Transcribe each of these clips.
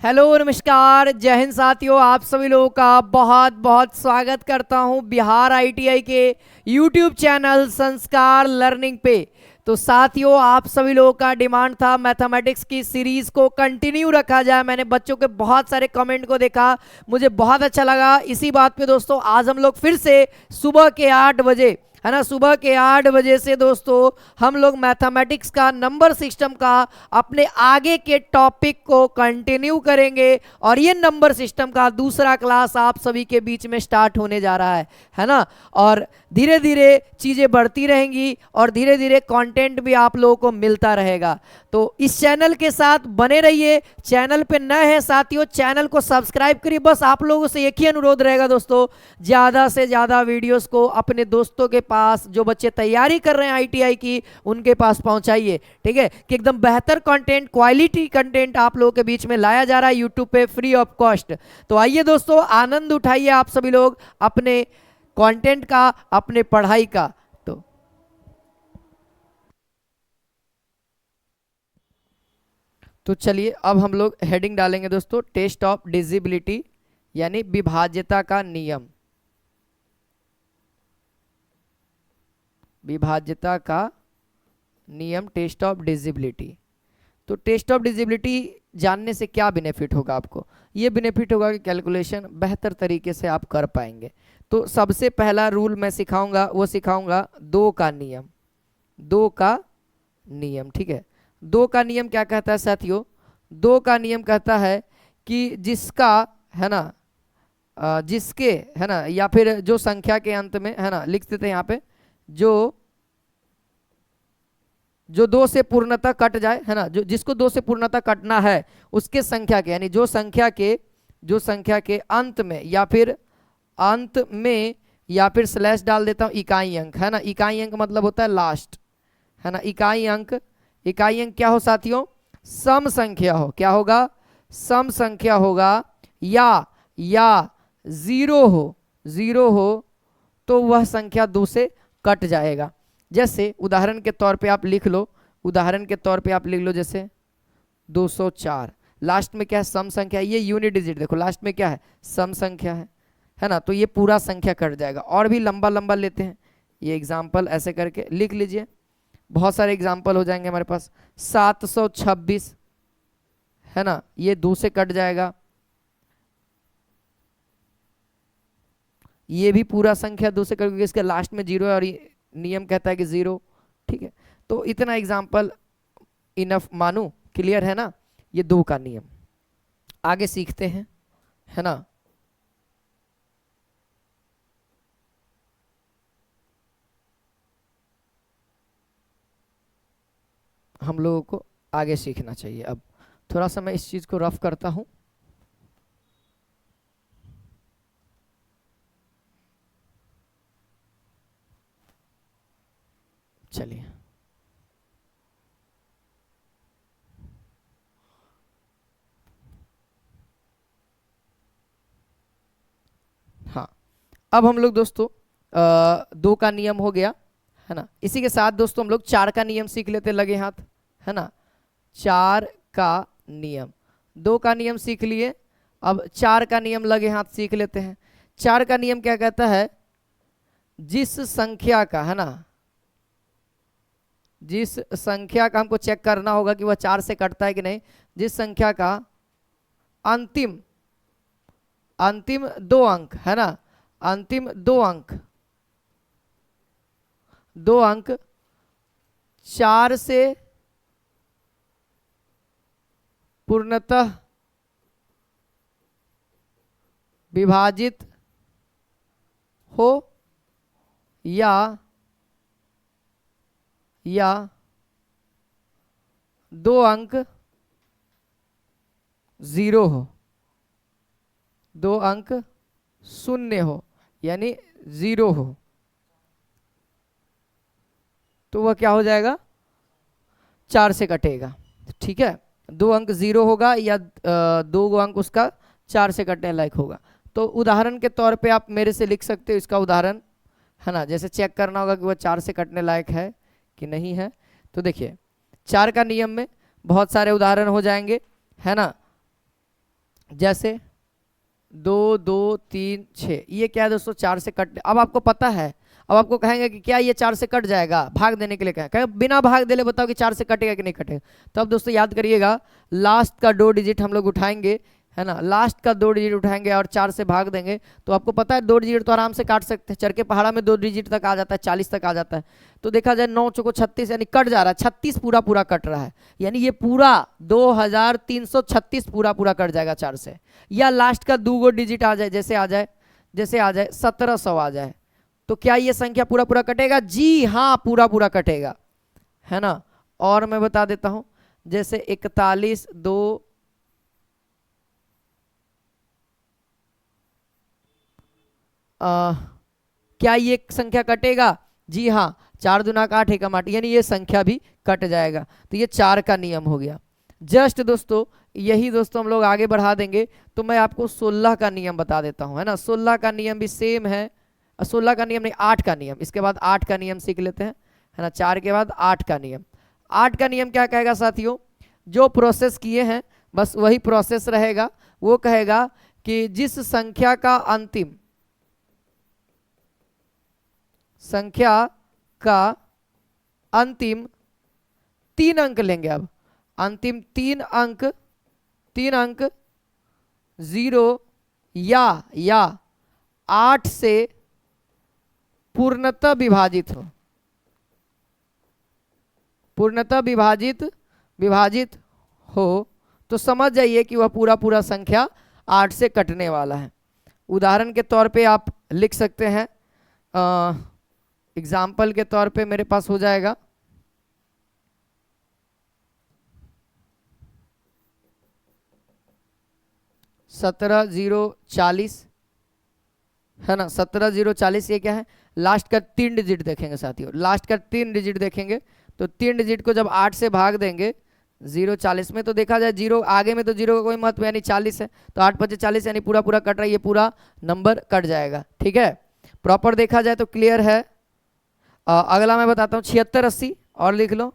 Hello नमस्कार जय हिंद साथियों, आप सभी लोगों का बहुत बहुत स्वागत करता हूं बिहार आईटीआई के यूट्यूब चैनल संस्कार लर्निंग पे। तो साथियों, आप सभी लोगों का डिमांड था मैथमेटिक्स की सीरीज को कंटिन्यू रखा जाए। मैंने बच्चों के बहुत सारे कमेंट को देखा, मुझे बहुत अच्छा लगा। इसी बात पे दोस्तों आज हम लोग फिर से सुबह के 8 बजे, है ना, सुबह के 8 बजे से दोस्तों हम लोग मैथमेटिक्स का नंबर सिस्टम का अपने आगे के टॉपिक को कंटिन्यू करेंगे। और ये नंबर सिस्टम का दूसरा क्लास आप सभी के बीच में स्टार्ट होने जा रहा है ना। और धीरे धीरे चीज़ें बढ़ती रहेंगी और धीरे धीरे कंटेंट भी आप लोगों को मिलता रहेगा। तो इस चैनल के साथ बने रहिए। चैनल पे नए हैं साथियों, चैनल को सब्सक्राइब करिए। बस आप लोगों से एक ही अनुरोध रहेगा दोस्तों, ज़्यादा से ज़्यादा वीडियोस को अपने दोस्तों के पास, जो बच्चे तैयारी कर रहे हैं आईटीआई की, उनके पास पहुंचाइए। ठीक है कि एकदम बेहतर कंटेंट, क्वालिटी कंटेंट आप लोगों के बीच में लाया जा रहा है यूट्यूब पे फ्री ऑफ कॉस्ट। तो आइए दोस्तों, आनंद उठाइए आप सभी लोग अपने कंटेंट का, अपने पढ़ाई का। तो चलिए अब हम लोग हेडिंग डालेंगे दोस्तों, टेस्ट ऑफ डिजिबिलिटी यानी विभाज्यता का नियम। विभाज्यता का नियम, टेस्ट ऑफ डिजिबिलिटी। तो टेस्ट ऑफ डिजिबिलिटी जानने से क्या बेनिफिट होगा आपको? ये बेनिफिट होगा कि कैलकुलेशन बेहतर तरीके से आप कर पाएंगे। तो सबसे पहला रूल मैं सिखाऊंगा, वो सिखाऊंगा दो का नियम। दो का नियम, ठीक है। दो का नियम क्या कहता है साथियों? दो का नियम कहता है कि जिसका, है ना, जिसके, है ना, या फिर जो संख्या के अंत में, है ना, लिख देते हैं यहाँ पे, जो जो दो से पूर्णतः कट जाए, है ना, जो जिसको दो से पूर्णतः कटना है उसके संख्या के, यानी जो संख्या के अंत में, या फिर अंत में, या फिर स्लैश डाल देता हूँ इकाई अंक, है ना। इकाई अंक मतलब होता है लास्ट, है ना। इकाई अंक, इकाई अंक क्या हो साथियों? सम संख्या हो। क्या होगा? सम संख्या होगा। या जीरो हो, जीरो हो तो वह संख्या दो से कट जाएगा। जैसे उदाहरण के तौर पे आप लिख लो, उदाहरण के तौर पे आप लिख लो जैसे 204। लास्ट में क्या है? सम संख्या। ये यूनिट डिजिट देखो, लास्ट में क्या है? सम संख्या है ना। तो ये पूरा संख्या कट जाएगा। और भी लंबा लंबा लेते हैं, ये एग्जाम्पल ऐसे करके लिख लीजिए, बहुत सारे एग्जाम्पल हो जाएंगे हमारे पास। 726, है ना, ये दो से कट जाएगा। ये भी पूरा संख्या दो से कट, क्योंकि इसके लास्ट में जीरो है और नियम कहता है कि जीरो। ठीक है, तो इतना एग्जाम्पल इनफ मानू। क्लियर है ना? ये दो का नियम। आगे सीखते हैं, है ना। हम लोगों को आगे सीखना चाहिए। अब थोड़ा सा मैं इस चीज को रफ करता हूं। चलिए, हाँ, अब हम लोग दोस्तों दो का नियम हो गया, है ना। इसी के साथ दोस्तों हम लोग चार का नियम सीख लेते, लगे हाथ, है ना। चार का नियम, दो का नियम सीख लिए, अब चार का नियम लगे हाथ सीख लेते हैं। चार का नियम क्या कहता है? जिस संख्या का, है ना, जिस संख्या का हमको चेक करना होगा कि वह चार से कटता है कि नहीं, जिस संख्या का अंतिम अंतिम दो अंक, है ना, अंतिम दो अंक, दो अंक चार से पूर्णतः विभाजित हो, या दो अंक जीरो हो, दो अंक शून्य हो, यानी जीरो हो, तो वह क्या हो जाएगा? चार से कटेगा। ठीक है, दो अंक जीरो होगा या दो अंक उसका चार से कटने लायक होगा। तो उदाहरण के तौर पे आप मेरे से लिख सकते हो इसका उदाहरण, है ना। जैसे चेक करना होगा कि वह चार से कटने लायक है कि नहीं है। तो देखिए, चार का नियम में बहुत सारे उदाहरण हो जाएंगे, है ना। जैसे 2 2 3 6, ये क्या है दोस्तों, 4 से कट। अब आपको पता है, अब आपको कहेंगे कि क्या ये 4 से कट जाएगा, भाग देने के लिए कहें बिना भाग देले बताओ कि 4 से कटेगा कि नहीं कटेगा। तो अब दोस्तों याद करिएगा, लास्ट का 2 डिजिट हम लोग उठाएंगे, है ना, लास्ट का 2 डिजिट उठाएंगे और 4 से भाग देंगे, तो आपको पता है 2 डिजिट तो आराम से काट सकते हैं। चर के पहाड़ा में 2 डिजिट तक आ जाता है, 40 तक आ जाता है। तो देखा जाए 9 चौको 36, यानी कट जा रहा है, 36 पूरा पूरा कट रहा है, यानी ये पूरा 2336 पूरा पूरा कट जाएगा 4 से। या लास्ट का 2 डिजिट आ जाए, जैसे आ जाए 1700 आ जाए, तो क्या ये संख्या पूरा पूरा कटेगा? जी हाँ, पूरा पूरा कटेगा, है ना। और मैं बता देता हूं, जैसे 41 2 क्या ये संख्या कटेगा? जी हाँ, 4 दूना का 8 एकम 8, यानी ये संख्या भी कट जाएगा। तो ये 4 का नियम हो गया। जस्ट दोस्तों यही दोस्तों हम लोग आगे बढ़ा देंगे, तो मैं आपको 16 का नियम बता देता हूं, है ना। 16 का नियम भी सेम है, 16 का नियम नहीं, 8 का नियम, इसके बाद 8 का नियम सीख लेते हैं, है ना। 4 के बाद 8 का नियम। 8 का नियम क्या कहेगा साथियों? जो प्रोसेस किए हैं बस वही प्रोसेस रहेगा। वो कहेगा कि जिस संख्या का अंतिम 3 अंक लेंगे, अब अंतिम 3 अंक 0 या 8 से पूर्णतः विभाजित हो, तो समझ जाइए कि वह पूरा पूरा संख्या 8 से कटने वाला है। उदाहरण के तौर पे आप लिख सकते हैं, एग्जाम्पल के तौर पे मेरे पास हो जाएगा 17 0 40, है ना। 17 0 40 ये क्या है? लास्ट का 3 डिजिट देखेंगे साथियों, लास्ट का 3 डिजिट देखेंगे, तो 3 डिजिट को जब 8 से भाग देंगे 0 40 में, तो देखा जाए 0 आगे में तो 0 का कोई महत्व यानी 40 है, तो 8 5 40 यानी पूरा पूरा कट रहा है, ये पूरा नंबर कट जाएगा। ठीक है, प्रॉपर देखा जाए तो क्लियर है। अगला मैं बताता हूँ 76 80, और लिख लो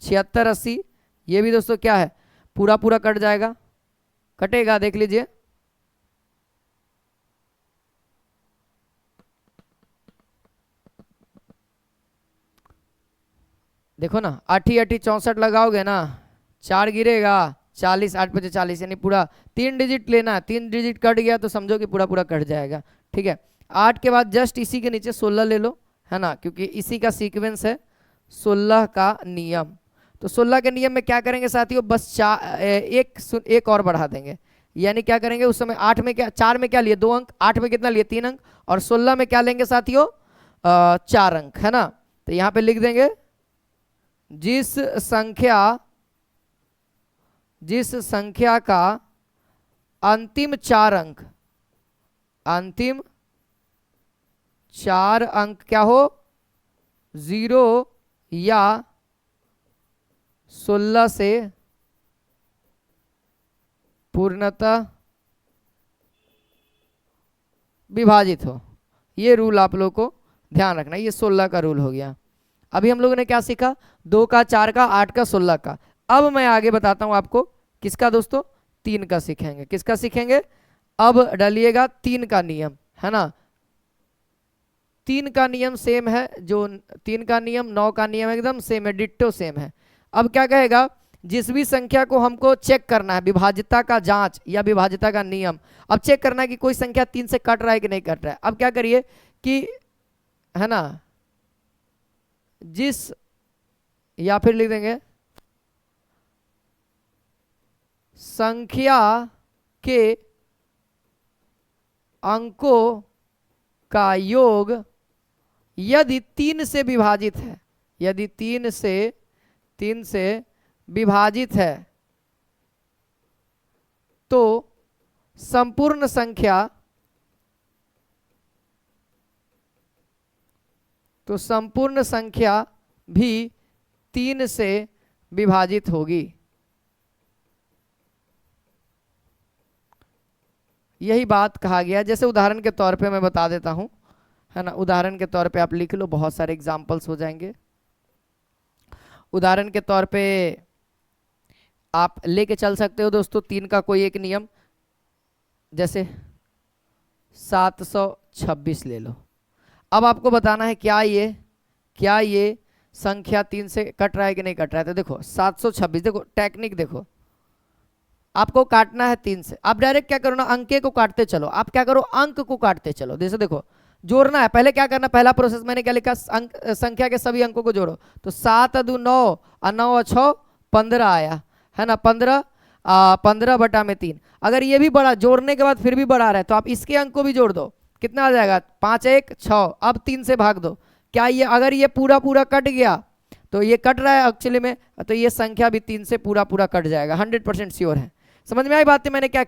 76 80, ये भी दोस्तों क्या है, पूरा पूरा कट जाएगा, कटेगा, देख लीजिए। देखो ना, 8 8 64 लगाओगे ना, 4 गिरेगा, 40 8 5 40, यानी पूरा 3 डिजिट लेना है, 3 डिजिट कट गया तो समझो कि पूरा पूरा कट जाएगा। ठीक है, 8 के बाद जस्ट इसी के नीचे 16 ले लो, है ना, क्योंकि इसी का सीक्वेंस है 16 का नियम। तो 16 के नियम में क्या करेंगे साथियों, बस एक और बढ़ा देंगे, यानी क्या करेंगे, उस समय 8 में क्या, 4 में क्या लिए 2 अंक, 8 में कितना लिए 3 अंक, और 16 में क्या लेंगे साथियों, 4 अंक, है ना। तो यहाँ पे लिख देंगे जिस संख्या का अंतिम 4 अंक क्या हो, 0 या 16 से पूर्णतः विभाजित हो। ये रूल आप लोग को ध्यान रखना, ये 16 का रूल हो गया। अभी हम लोगों ने क्या सीखा, 2 का 4 का 8 का 16 का। अब मैं आगे बताता हूं आपको किसका दोस्तों, 3 का सीखेंगे। किसका सीखेंगे? अब डालिएगा 3 का नियम, है ना। 3 का नियम सेम है, जो 3 का नियम 9 का नियम एकदम सेम है, डिट्टो सेम है। अब क्या कहेगा, जिस भी संख्या को हमको चेक करना है, विभाज्यता का जांच या विभाज्यता का नियम, अब चेक करना है कि कोई संख्या 3 से कट रहा है कि नहीं कट रहा है। अब क्या करिए कि, है ना, जिस, या फिर लिख देंगे संख्या के अंकों का योग यदि 3 से विभाजित है, यदि 3 से विभाजित है, तो संपूर्ण संख्या भी 3 से विभाजित होगी। यही बात कहा गया। जैसे उदाहरण के तौर पे मैं बता देता हूं, है ना, उदाहरण के तौर पे आप लिख लो, बहुत सारे एग्जाम्पल्स हो जाएंगे। उदाहरण के तौर पे आप लेके चल सकते हो दोस्तों 3 का कोई एक नियम, जैसे 726 ले लो। अब आपको बताना है क्या ये संख्या 3 से कट रहा है कि नहीं कट रहा है। तो देखो 726, देखो टेक्निक देखो, आपको काटना है 3 से। आप डायरेक्ट क्या करो ना, अंके को काटते चलो। आप क्या करो, अंक को काटते चलो। जैसे देखो जोड़ना है, पहले क्या करना, पहला प्रोसेस मैंने क्या लिखा, संख्या के सभी अंकों को जोड़ो। तो 7 अदू 9 और 9 और 6 15 आया है ना, 15 बटा में 3। अगर ये भी बड़ा जोड़ने के बाद फिर भी बड़ा रहा है तो आप इसके अंक को भी जोड़ दो। कितना आ जाएगा, 5 1 6। अब 3 से भाग दो। क्या ये, अगर ये पूरा पूरा कट गया तो ये कट रहा है एक्चुअली में, तो ये संख्या भी 3 से पूरा पूरा कट जाएगा, 100% श्योर है। समझ में आई बात है। मैंने क्या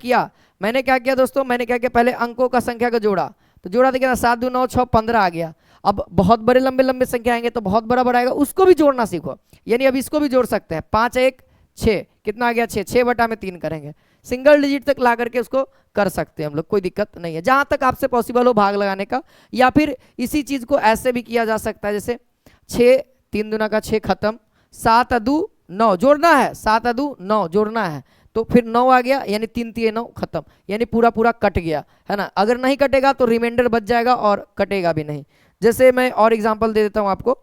किया दोस्तों, मैंने क्या किया, पहले अंकों का संख्या को जोड़ा। तो जोड़ा तो क्या, 7 2 9 6 15 आ गया। अब बहुत बड़े लंबे लंबे संख्या आएंगे तो बहुत बड़ा आएगा, उसको भी जोड़ना सीखो। यानी अब इसको भी जोड़ सकते हैं, 5 1 6, कितना आ गया 6, 6 बटा में 3 करेंगे। सिंगल डिजिट तक ला करके उसको कर सकते हैं हम लोग, कोई दिक्कत नहीं है। जहां तक आपसे पॉसिबल हो भाग लगाने का, या फिर इसी चीज को ऐसे भी किया जा सकता है, जैसे 6 3 दूना का 6 खत्म, 7 अदू 9 जोड़ना है, 7 अदू 9 जोड़ना है, तो फिर 9 आ गया, यानी 3 3 9 खत्म, यानी पूरा पूरा कट गया है ना। अगर नहीं कटेगा तो रिमाइंडर बच जाएगा और कटेगा भी नहीं। जैसे मैं और एग्जांपल दे देता हूं आपको।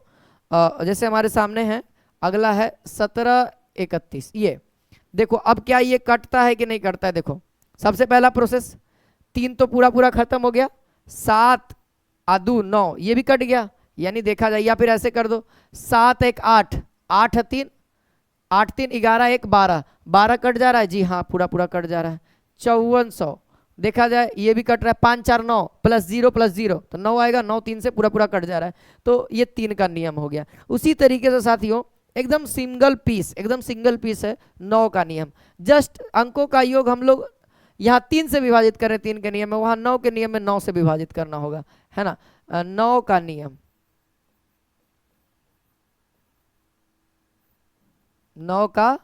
जैसे हमारे सामने है, अगला है 17 31। ये देखो अब क्या ये कटता है कि नहीं कटता है। देखो सबसे पहला प्रोसेस, 3 तो पूरा पूरा खत्म हो गया, 7 आदू 9 ये भी कट गया, यानी देखा जाए। या फिर ऐसे कर दो, 7 1 8 8 3 8 3 11 1 12 12 कट जा रहा है, जी हाँ पूरा पूरा कट जा रहा है। 5400 देखा जाए, ये भी कट रहा है, 5 4 9 प्लस 0 तो 9 आएगा, 9 3 से पूरा पूरा कट जा रहा है। तो ये 3 का नियम हो गया। उसी तरीके से साथियों एकदम सिंगल पीस है 9 का नियम। जस्ट अंकों का योग हम लोग यहाँ 3 से विभाजित कर रहे हैं, 3 के नियम में, वहां 9 के नियम में 9 से विभाजित करना होगा, है ना। 9 का नियम, 9 का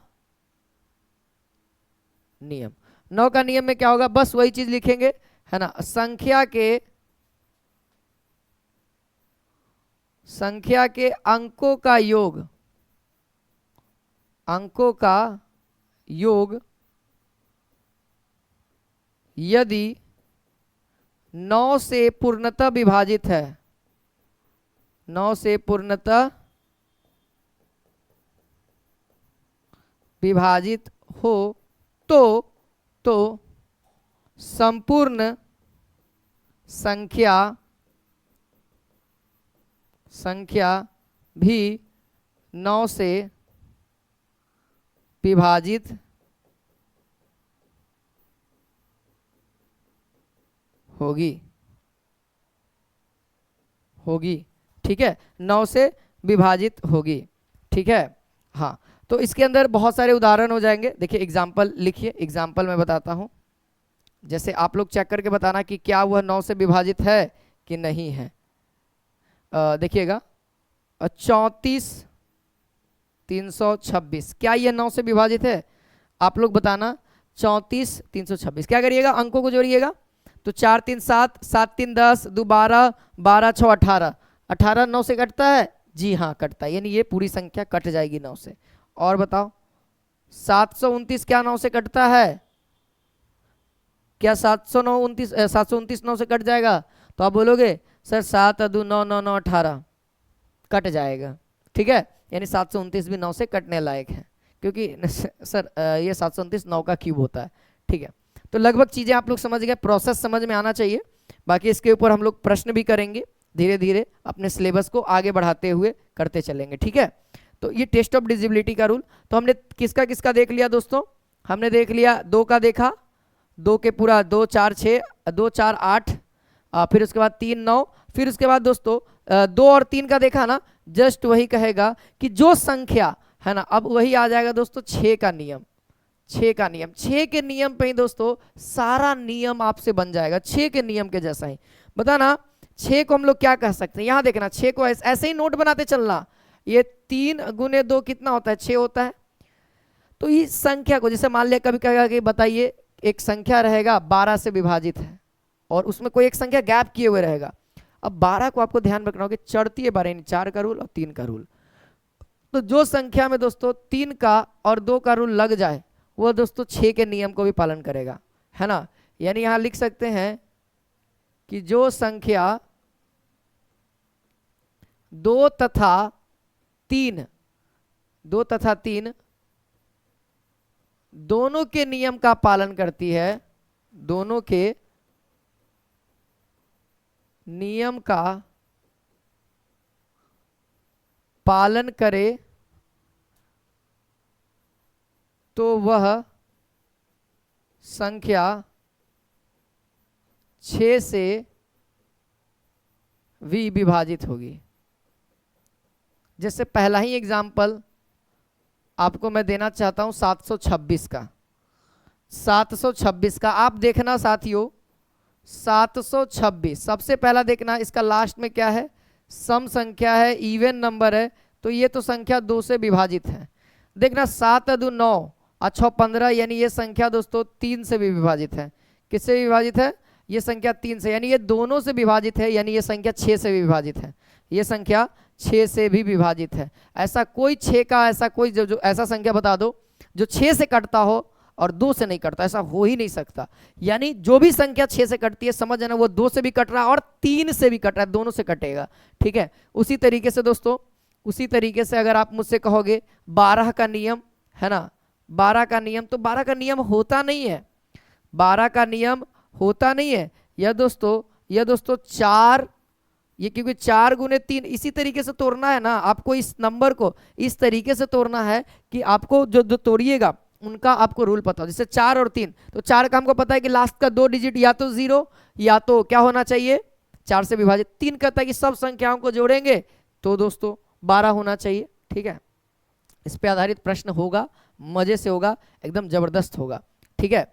नियम, 9 का नियम में क्या होगा, बस वही चीज लिखेंगे, है ना। संख्या के अंकों का योग यदि 9 से पूर्णतः विभाजित है, 9 से पूर्णतः विभाजित हो तो संपूर्ण संख्या भी 9 से विभाजित होगी। ठीक है, 9 से विभाजित होगी, ठीक है। हाँ, तो इसके अंदर बहुत सारे उदाहरण हो जाएंगे। देखिए एग्जाम्पल लिखिए, एग्जाम्पल मैं बताता हूं। जैसे आप लोग चेक करके बताना कि क्या वह 9 से विभाजित है कि नहीं है। देखिएगा 34 326, क्या यह 9 से विभाजित है? आप लोग बताना। 34 326, क्या करिएगा, अंकों को जोड़िएगा। तो 4 3 7, 7 3 10, 2 12, 12 6 18, 18 9 से कटता है, जी हाँ कटता है, यानी ये पूरी संख्या कट जाएगी 9 से। और बताओ 729 क्या 9 से कटता है? क्या 729 9 से कट जाएगा? तो आप बोलोगे सर 7 अदू 9 9 9 18 कट जाएगा, ठीक है। यानी 729 भी 9 से कटने लायक है, क्योंकि सर ये 729 9 का क्यूब होता है, ठीक है। तो लगभग चीजें आप लोग समझ गए, प्रोसेस समझ में आना चाहिए। बाकी इसके ऊपर हम लोग प्रश्न भी करेंगे, धीरे धीरे अपने सिलेबस को आगे बढ़ाते हुए करते चलेंगे, ठीक है। तो ये टेस्ट ऑफ डिजिबिलिटी का रूल, तो हमने किसका किसका देख लिया दोस्तों? हमने देख लिया 2 का देखा, 2 के पूरा 2 4 6, 2 4 8, फिर उसके बाद 3 9, फिर उसके बाद दोस्तों 2 और 3 का देखा ना। जस्ट वही कहेगा कि जो संख्या है ना, अब वही आ जाएगा दोस्तों 6 का नियम। 6 के नियम पे ही दोस्तों सारा नियम आपसे बन जाएगा, 6 के नियम के जैसा ही। बताना 6 को हम लोग क्या कह सकते हैं, यहाँ देखना 6 को ऐसे ही नोट बनाते चलना। ये 3 गुने 2 कितना होता है? 6 होता है। तो इस संख्या को जैसे मान लिया कभी कहेगा कि बताइए एक संख्या रहेगा 12 से विभाजित है और उसमें कोई एक संख्या गैप किए हुए रहेगा। अब 12 को आपको ध्यान रखना होगा, चढ़ती है 12, 4 का रूल और 3 का रूल। तो जो संख्या में दोस्तों 3 का और 2 का रूल लग जाए वो दोस्तों 6 के नियम को भी पालन करेगा, है ना। यानी यहां लिख सकते हैं कि जो संख्या 2 तथा 3 दोनों के नियम का पालन करती है, दोनों के नियम का पालन करे तो वह संख्या 6 से भी विभाजित होगी। जैसे पहला ही एग्जाम्पल आपको मैं देना चाहता हूं 726 का। 726 का आप देखना साथियों, 726 सबसे पहला देखना, इसका लास्ट में क्या है, सम संख्या है, इवन नंबर है, तो ये तो संख्या 2 से विभाजित है। देखना 7 2 9 अच्छा 15, यानी ये संख्या दोस्तों 3 से भी विभाजित है। किससे विभाजित है, ये संख्या 3 से, यानी ये दोनों से विभाजित है, यानी ये संख्या 6 से भी विभाजित है, ये संख्या 6 से भी विभाजित है। ऐसा कोई 6 का ऐसा कोई जो ऐसा संख्या बता दो जो 6 से कटता हो और 2 से नहीं कटता, ऐसा हो ही नहीं सकता। यानी जो भी संख्या 6 से कटती है समझ जाना वो 2 से भी कट रहा है और 3 से भी कट रहा है, दोनों से कटेगा। ठीक है, उसी तरीके से दोस्तों, उसी तरीके से अगर आप मुझसे कहोगे 12 का नियम है ना, 12 का नियम, तो 12 का नियम होता नहीं है, 12 का नियम होता नहीं है। यह दोस्तों 4, ये क्योंकि 4 गुने 3 इसी तरीके से तोड़ना है ना आपको, इस नंबर को इस तरीके से तोड़ना है कि आपको जो तोड़िएगा उनका आपको रूल पता हो। जैसे 4 और 3, तो 4 का हमको पता है कि लास्ट का 2 डिजिट या तो 0 या तो क्या होना चाहिए, 4 से विभाजित। 3 कहता है कि सब संख्याओं को जोड़ेंगे तो दोस्तों 12 होना चाहिए। ठीक है, इस पे आधारित प्रश्न होगा, मजे से होगा, एकदम जबरदस्त होगा। ठीक है,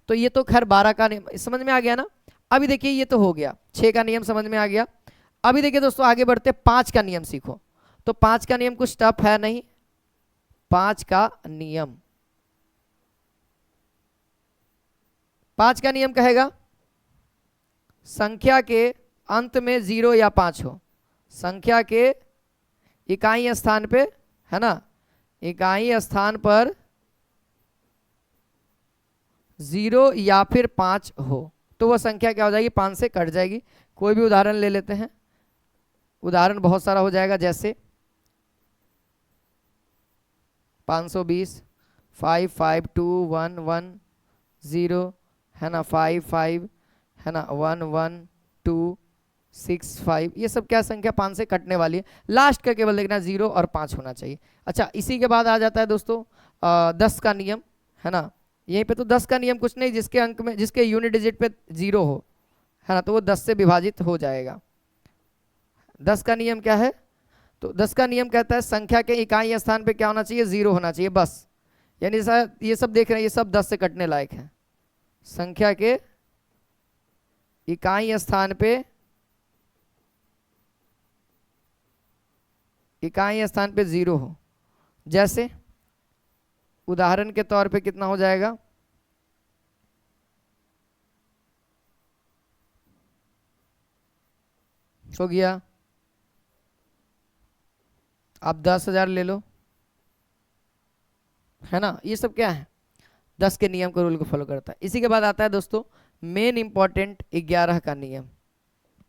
तो ये तो खैर 12 का नियम समझ में आ गया ना। अभी देखिए ये तो हो गया, 6 का नियम समझ में आ गया। अभी देखिए दोस्तों आगे बढ़ते 5 का नियम सीखो। तो 5 का नियम कुछ टफ है नहीं, 5 का नियम, 5 का नियम कहेगा संख्या के अंत में 0 या 5 हो, संख्या के इकाई स्थान पे है ना, इकाई स्थान पर 0 या फिर 5 हो तो वह संख्या क्या हो जाएगी, 5 से कट जाएगी। कोई भी उदाहरण ले लेते हैं, उदाहरण बहुत सारा हो जाएगा, जैसे 520, 5 5 2 1 1 0 है ना, 5 5 है ना, 1 1 2 6 5, ये सब क्या संख्या 5 से कटने वाली है। लास्ट का केवल देखना 0 और 5 होना चाहिए। अच्छा, इसी के बाद आ जाता है दोस्तों 10 का नियम है ना। यहीं पे तो 10 का नियम कुछ नहीं, जिसके अंक में जिसके यूनिट डिजिट पे 0 हो है ना, तो वो 10 से विभाजित हो जाएगा। 10 का नियम क्या है, तो 10 का नियम कहता है संख्या के इकाई स्थान पे क्या होना चाहिए, 0 होना चाहिए बस। यानी ये सब देख रहे हैं, ये सब 10 से कटने लायक है। संख्या के इकाई स्थान पे, इकाई स्थान पे 0 हो। जैसे उदाहरण के तौर पे कितना हो जाएगा, हो गया, आप 10,000 ले लो है ना। ये सब क्या है, 10 के नियम को, रूल को फॉलो करता है। इसी के बाद आता है दोस्तों मेन इंपॉर्टेंट 11 का नियम।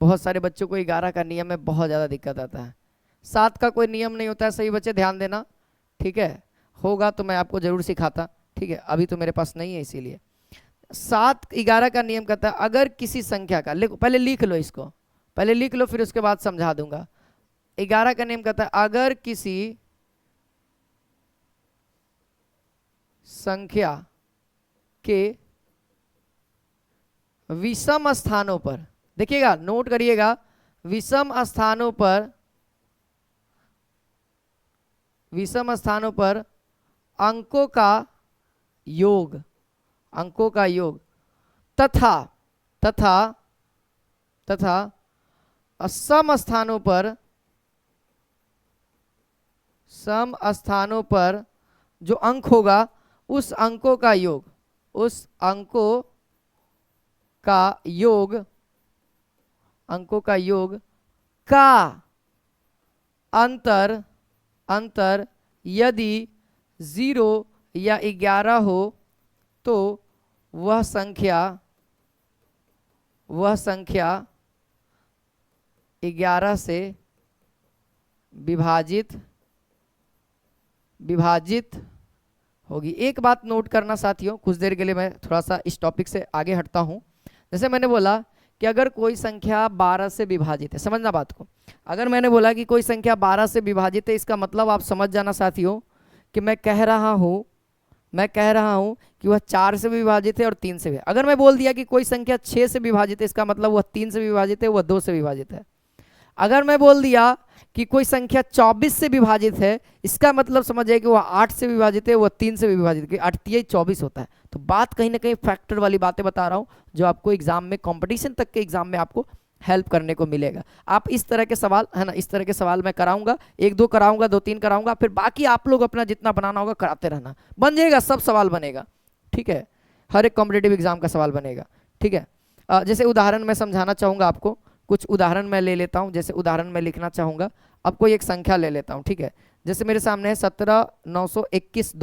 बहुत सारे बच्चों को 11 का नियम में बहुत ज़्यादा दिक्कत आता है। 7 का कोई नियम नहीं होता है, सही बच्चे ध्यान देना। ठीक है, होगा तो मैं आपको जरूर सिखाता। ठीक है, अभी तो मेरे पास नहीं है, इसीलिए 7 11 का नियम कहता है अगर किसी संख्या का, पहले लिख लो इसको, पहले लिख लो फिर उसके बाद समझा दूंगा। 11 का नियम कहता है अगर किसी संख्या के विषम स्थानों पर, देखिएगा नोट करिएगा, विषम स्थानों पर, विषम स्थानों पर अंकों का योग, अंकों का योग तथा तथा तथा सम स्थानों पर, सम स्थानों पर जो अंक होगा उस अंकों का योग, उस अंकों का योग, अंकों का योग का अंतर, अंतर यदि 0 या 11 हो तो वह संख्या वह संख्या 11 से विभाजित होगी। एक बात नोट करना साथियों, कुछ देर के लिए मैं थोड़ा सा इस टॉपिक से आगे हटता हूं। जैसे मैंने बोला कि अगर कोई संख्या 12 से विभाजित है, समझना बात को, अगर मैंने बोला कि कोई संख्या 12 से विभाजित है, इसका मतलब आप समझ जाना साथियों कि मैं कह रहा हूं कि वह 4 से विभाजित है और 3 से भी। अगर मैं बोल दिया कि कोई संख्या 6 से विभाजित है, इसका मतलब वह 3 से विभाजित है, वह 2 से विभाजित है। अगर मैं बोल दिया कि कोई संख्या 24 से विभाजित है, इसका मतलब समझिए कि वह 8 से विभाजित है, वह 3 से विभाजित है, 8 3 24 होता है। तो बात कहीं ना कहीं फैक्टर वाली बातें बता रहा हूं, जो आपको एग्जाम में, कंपटीशन तक के एग्जाम में आपको हेल्प करने को मिलेगा। आप इस तरह के सवाल है ना, इस तरह के सवाल मैं कराऊंगा, 1-2 कराऊंगा, 2-3 कराऊंगा, फिर बाकी आप लोग अपना जितना बनाना होगा कराते रहना, बन जाएगा, सब सवाल बनेगा, ठीक है, हर एक कॉम्पिटेटिव एग्जाम का सवाल बनेगा, ठीक है। जैसे उदाहरण मैं समझाना चाहूंगा आपको, कुछ उदाहरण मैं ले लेता हूं। जैसे उदाहरण मैं लिखना चाहूंगा, अब कोई एक संख्या ले लेता हूं, ठीक है। जैसे मेरे सामने है 17,921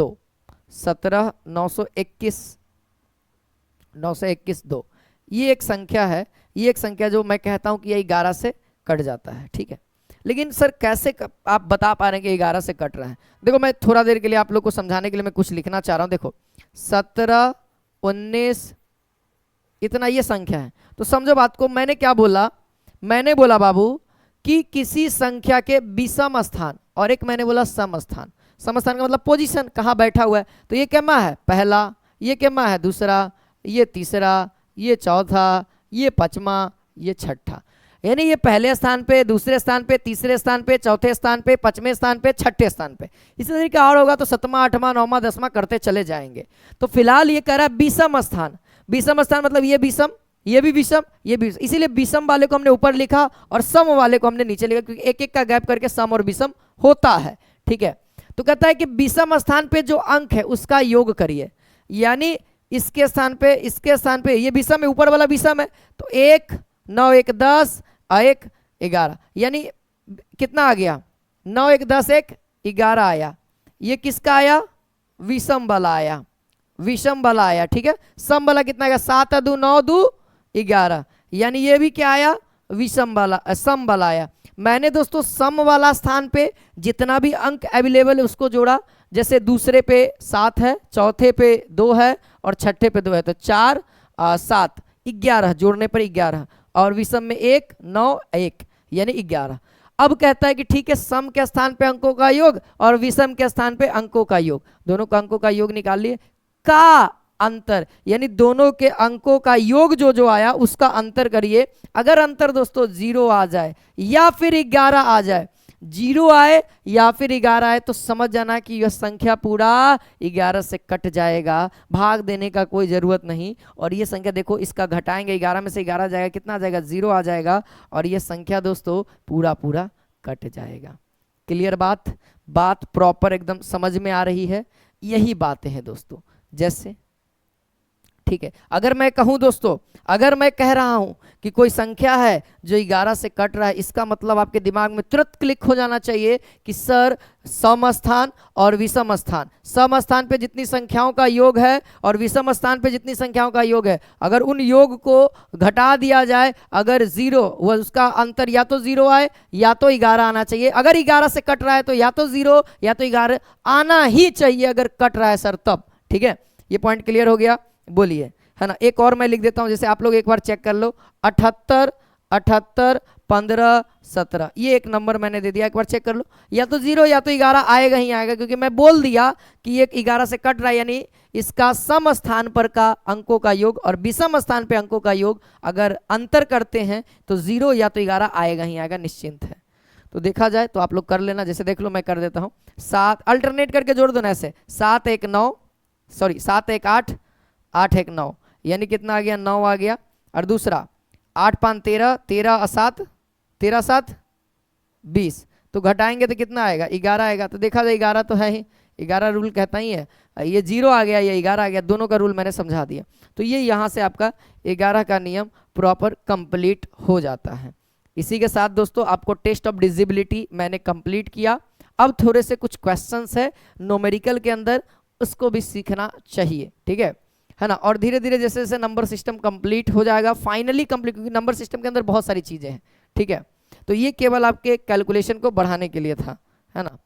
2, ये एक संख्या है, ये एक संख्या जो मैं कहता हूं कि ये 11 से कट जाता है, ठीक है। लेकिन सर कैसे आप बता पा रहे हैं कि 11 से कट रहा है? देखो मैं थोड़ा देर के लिए आप लोग को समझाने के लिए मैं कुछ लिखना चाह रहा हूं। देखो 17, 19 इतना ये संख्या है, तो समझो बात को। मैंने क्या बोला? मैंने बोला बाबू कि किसी संख्या के विषम स्थान, और एक मैंने बोला सम स्थान। सम स्थान का मतलब पोजीशन, कहाँ बैठा हुआ है। तो ये क्या है? पहला, ये क्या है? दूसरा, ये तीसरा, ये चौथा, ये पांचवा, ये छठा। यानी ये पहले स्थान पे, दूसरे स्थान पे, तीसरे स्थान पे, चौथे स्थान पे, पांचवें स्थान पे, छठे स्थान पे। इसी तरीके और होगा तो 7वां, 8वां, 9वां, 10वां करते चले जाएंगे। तो फिलहाल ये कह रहा है विषम स्थान। विषम स्थान मतलब ये विषम, ये भी विषम, ये भी विषम, इसीलिए विषम वाले को हमने ऊपर लिखा और सम वाले को हमने नीचे लिखा, क्योंकि एक एक का गैप करके सम और विषम होता है, ठीक है। तो कहता है कि विषम स्थान पे जो अंक है उसका योग करिए, यानी इसके स्थान पे ये विषम है, ऊपर वाला विषम है, तो 1, 9, 1, 10 और 1, 11, यानी कितना आ गया? 9, 1, 10, 1, 11 आया। ये किसका आया? विषम वाला आया, विषम वाला आया, ठीक है। सम वाला कितना आएगा? 7 2 9 2 11, यानी ये भी क्या आया? विषम वाला, सम वाला आया। मैंने दोस्तों सम वाला स्थान पे जितना भी अंक अवेलेबल है उसको जोड़ा। जैसे दूसरे पे 7 है, चौथे पे 2 है और छठे पे 2 है, तो 4 7 11, जोड़ने पर 11, और विषम में 1 9 1 यानी 11। अब कहता है कि ठीक है, सम के स्थान पे अंकों का योग और विषम के स्थान पे अंकों का योग, दोनों का अंकों का योग निकाल लिए, का अंतर, यानी दोनों के अंकों का योग जो जो आया उसका अंतर करिए। अगर अंतर दोस्तों 0 आ जाए या फिर 11 आ जाए, 0 आए या फिर 11 आए, तो समझ जाना कि यह संख्या पूरा 11 से कट जाएगा, भाग देने का कोई जरूरत नहीं। और ये संख्या देखो, इसका घटाएंगे, 11 में से 11 जाएगा, कितना आ जाएगा? 0 आ जाएगा, और ये संख्या दोस्तों पूरा पूरा कट जाएगा। क्लियर बात? बात प्रॉपर एकदम समझ में आ रही है? यही बातें हैं दोस्तों। जैसे ठीक है, अगर मैं कहूं दोस्तों, अगर मैं कह रहा हूं कि कोई संख्या है जो 11 से कट रहा है, इसका मतलब आपके दिमाग में तुरंत क्लिक हो जाना चाहिए कि सर सम स्थान और विषम स्थान, सम स्थान पे जितनी संख्याओं का योग है और विषम स्थान पे जितनी संख्याओं का योग है, अगर उन योग को घटा दिया जाए, अगर 0 वह उसका अंतर या तो 0 आए या तो 11 आना चाहिए। अगर 11 से कट रहा है तो या तो 0 या तो 11 आना ही चाहिए, अगर कट रहा है सर तब। ठीक है, ये पॉइंट क्लियर हो गया? बोलिए, है ना। एक और मैं लिख देता हूं, जैसे आप लोग एक बार चेक कर लो, 78 78 15 17, ये एक नंबर मैंने दे दिया, एक बार चेक कर लो। या तो 0 या तो 11 आएगा ही आएगा, क्योंकि मैं बोल दिया कि ये 11 से कट रहा है, यानी इसका सम स्थान पर का अंकों का योग और विषम स्थान पे अंकों का योग अगर अंतर करते हैं तो 0 या तो 11 आएगा ही आएगा, निश्चिंत है। तो देखा जाए तो आप लोग कर लेना। जैसे देख लो, मैं कर देता हूं, 7 अल्टरनेट करके जोड़ दो ना ऐसे, 7 1 9 सॉरी 7 1 8 8 1 9, यानी कितना आ गया? 9 आ गया। और दूसरा 8 5 13 13 7 13 7 20, तो घटाएंगे तो कितना आएगा? 11 आएगा। तो देखा जाए 11 तो है ही, 11 रूल कहता ही है। ये 0 आ गया, ये 11 आ गया, दोनों का रूल मैंने समझा दिया। तो ये यहाँ से आपका 11 का नियम प्रॉपर कंप्लीट हो जाता है। इसी के साथ दोस्तों आपको टेस्ट ऑफ डिजिबिलिटी मैंने कंप्लीट किया। अब थोड़े से कुछ क्वेश्चंस है न्यूमेरिकल के अंदर, उसको भी सीखना चाहिए। ठीक है, है ना। और धीरे धीरे जैसे जैसे नंबर सिस्टम कंप्लीट हो जाएगा, फाइनली कंप्लीट, क्योंकि नंबर सिस्टम के अंदर बहुत सारी चीजें हैं, ठीक है। तो ये केवल आपके कैलकुलेशन को बढ़ाने के लिए था, है ना।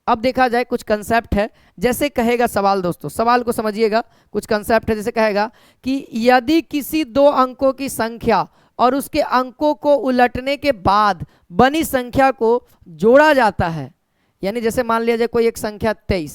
अब देखा जाए कुछ कंसेप्ट है, जैसे कहेगा सवाल, दोस्तों सवाल को समझिएगा, कुछ कंसेप्ट है, जैसे कहेगा कि यदि किसी दो अंकों की संख्या और उसके अंकों को उलटने के बाद बनी संख्या को जोड़ा जाता है, यानी जैसे मान लिया जाए कोई एक संख्या 23,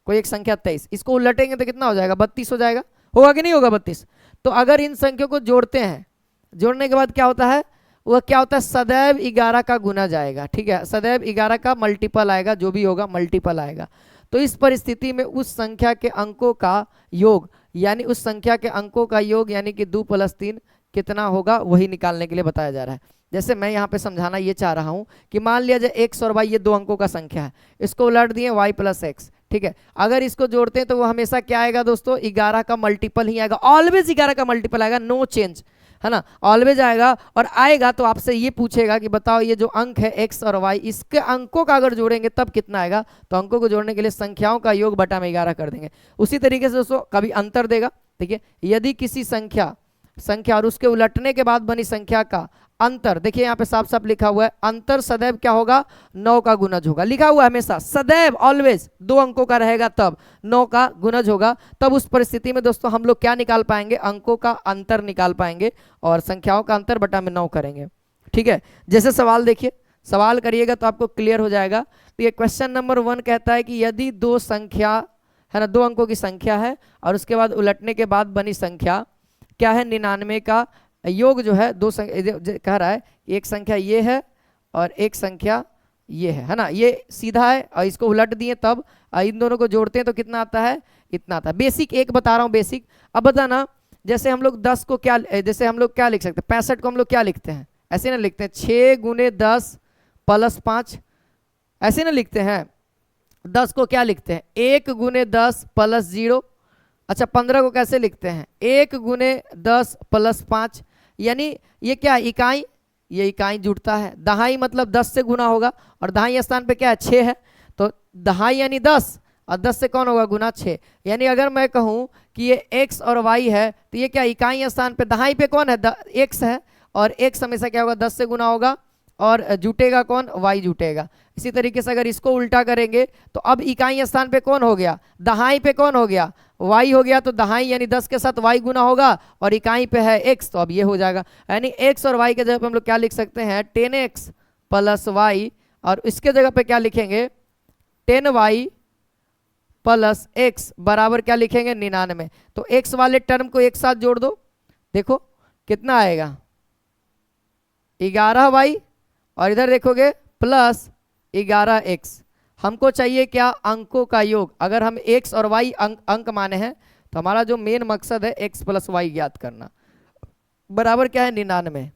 कोई एक संख्या 23, इसको उलटेंगे तो कितना हो जाएगा, 32 हो जाएगा, होगा कि नहीं होगा 32। तो अगर इन संख्याओं को जोड़ते हैं, जोड़ने के बाद क्या होता है, वह क्या होता है, सदैव 11 का गुना जाएगा, ठीक है, सदैव 11 का मल्टीपल आएगा, जो भी होगा मल्टीपल आएगा। तो इस परिस्थिति में उस संख्या के अंकों का योग, यानी उस संख्या के अंकों का योग यानी कि 2 + 3 कितना होगा, वही निकालने के लिए बताया जा रहा है। जैसे मैं यहाँ पे समझाना ये चाह रहा हूँ कि मान लिया जाए x और y ये दो अंकों का संख्या है, इसको उलट दिए y + x, ठीक है। अगर इसको जोड़ते हैं तो वो हमेशा क्या आएगा दोस्तों, 11 का मल्टीपल ही आएगा, ऑलवेज 11 का मल्टीपल आएगा, नो चेंज, है ना, ऑलवेज आएगा। और आएगा तो आपसे ये पूछेगा कि बताओ ये जो अंक है x और y, इसके अंकों का अगर जोड़ेंगे तब कितना आएगा, तो अंकों को जोड़ने के लिए संख्याओं का योग बटा में 11 कर देंगे। उसी तरीके से दोस्तों कभी अंतर देगा, ठीक है, यदि किसी संख्या और उसके उलटने के बाद बनी संख्या का अंतर, देखिए यहाँ पे साफ साफ लिखा हुआ है, अंतर सदैव क्या होगा, 9 का गुणज होगा, लिखा हुआ है हमेशा, सदैव ऑलवेज 2 अंकों का रहेगा तब 9 का गुणज होगा। तब उस परिस्थिति में दोस्तों हम लोग क्या निकाल पाएंगे, अंकों का अंतर निकाल पाएंगे और संख्याओं का अंतर बटा में 9 करेंगे, ठीक है। जैसे सवाल देखिए, सवाल करिएगा तो आपको क्लियर हो जाएगा। तो ये क्वेश्चन नंबर 1 कहता है कि यदि दो संख्या है ना, 2 अंकों की संख्या है और उसके बाद उलटने के बाद बनी संख्या क्या है, 99 का योग जो है, दो कह रहा है एक संख्या ये है और एक संख्या ये है ना, ये सीधा है और इसको उलट दिए तब इन दोनों को जोड़ते हैं तो कितना आता है, इतना आता है। बेसिक एक बता रहा हूँ, बेसिक। अब बताना, जैसे हम लोग 10 को क्या, जैसे हम लोग क्या लिख सकते हैं, 65 को हम लोग क्या लिखते हैं, ऐसे ना लिखते हैं 6 × 10 + 5, ऐसे ना लिखते हैं। 10 को क्या लिखते हैं, 1 × 10 + 0। अच्छा 15 को कैसे लिखते हैं, 1 × 10 + 5, यानी ये क्या इकाई, ये इकाई जुड़ता है, दहाई मतलब 10 से गुना होगा और दहाई स्थान पे क्या है, 6 है, तो दहाई यानी 10 और 10 से कौन होगा गुना, 6। यानी अगर मैं कहूँ कि ये x और y है तो ये क्या इकाई स्थान पे दहाई पे कौन है, x है, और x हमेशा क्या होगा, 10 से गुना होगा और जुटेगा कौन, y जुटेगा। इसी तरीके से अगर इसको उल्टा करेंगे तो अब इकाई स्थान पे कौन हो गया, दहाई पे कौन हो गया, y हो गया, तो दहाई यानी 10 के साथ y गुना होगा और इकाई पे है x, तो अब ये हो जाएगा। यानी x और y के जगह पे हम लोग क्या लिख सकते हैं, 10x + y, और इसके जगह पे क्या लिखेंगे, 10y + x बराबर क्या लिखेंगे, 99। तो x वाले टर्म को एक साथ जोड़ दो, देखो कितना आएगा, 11y, और इधर देखोगे +11x। हमको चाहिए क्या, अंकों का योग। अगर हम x और y अंक माने हैं तो हमारा जो मेन मकसद है x + y ज्ञात करना, बराबर क्या है, 99।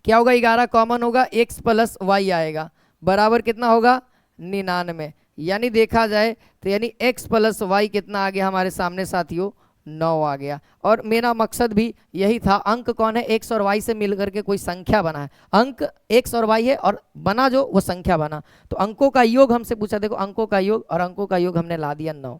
क्या होगा, 11 कॉमन होगा, x + y आएगा, बराबर कितना होगा, 99। यानी देखा जाए तो यानी x + y कितना आ गया हमारे सामने साथियों, 9 आ गया। और मेरा मकसद भी यही था, अंक कौन है, x और y से मिलकर के कोई संख्या बना है, अंक x और y है और बना जो वो संख्या बना, तो अंकों का योग हमसे पूछा, देखो अंकों का योग, और अंकों का योग हमने ला दिया 9।